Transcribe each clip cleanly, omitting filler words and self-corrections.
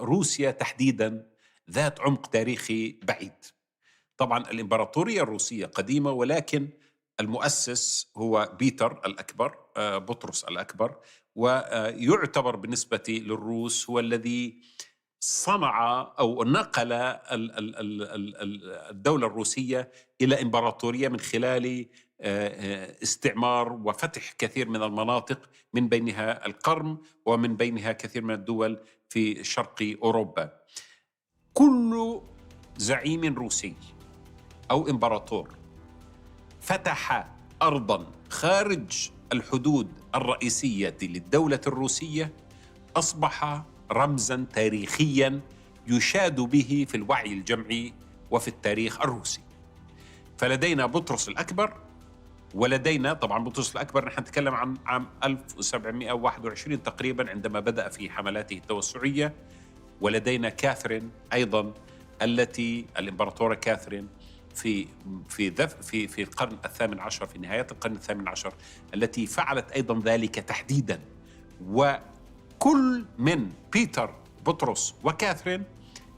روسيا تحديدا ذات عمق تاريخي بعيد. طبعا الإمبراطورية الروسية قديمة، ولكن المؤسس هو بيتر الأكبر، بطرس الأكبر، ويعتبر بالنسبة للروس هو الذي صنع أو نقل الدولة الروسية إلى إمبراطورية من خلال استعمار وفتح كثير من المناطق، من بينها القرم ومن بينها كثير من الدول في شرق أوروبا. كل زعيم روسي أو إمبراطور فتح أرضاً خارج الحدود الرئيسية للدولة الروسية أصبح رمزاً تاريخياً يشاد به في الوعي الجمعي وفي التاريخ الروسي. فلدينا بطرس الأكبر، ولدينا طبعاً بطرس الأكبر نحن نتكلم عن عام 1721 تقريباً عندما بدأ في حملاته التوسعية. ولدينا كاثرين أيضاً، التي الإمبراطورة كاثرين في القرن الثامن عشر، في نهاية القرن الثامن عشر، التي فعلت أيضا ذلك تحديدا. وكل من بيتر، بطرس وكاثرين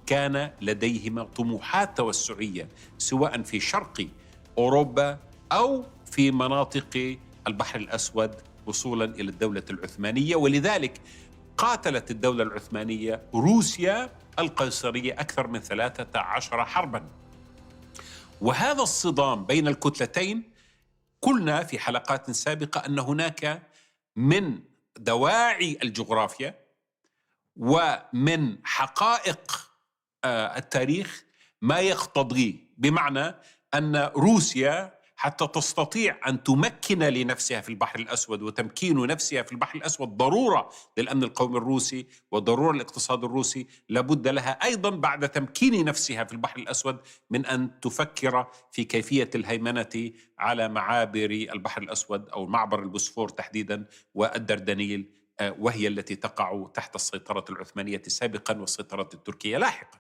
كان لديهما طموحات توسعية، سواء في شرق أوروبا أو في مناطق البحر الأسود وصولا إلى الدولة العثمانية. ولذلك قاتلت الدولة العثمانية روسيا القيصرية أكثر من 13 حرباً. وهذا الصدام بين الكتلتين، قلنا في حلقات سابقة أن هناك من دواعي الجغرافيا ومن حقائق التاريخ ما يقتضي، بمعنى أن روسيا حتى تستطيع أن تمكن لنفسها في البحر الأسود، وتمكين نفسها في البحر الأسود ضرورة للأمن القومي الروسي وضرورة للاقتصاد الروسي، لابد لها أيضا بعد تمكين نفسها في البحر الأسود من أن تفكر في كيفية الهيمنة على معابر البحر الأسود أو معبر البوسفور تحديدا والدردنيل، وهي التي تقع تحت السيطرة العثمانية سابقا والسيطرة التركية لاحقا.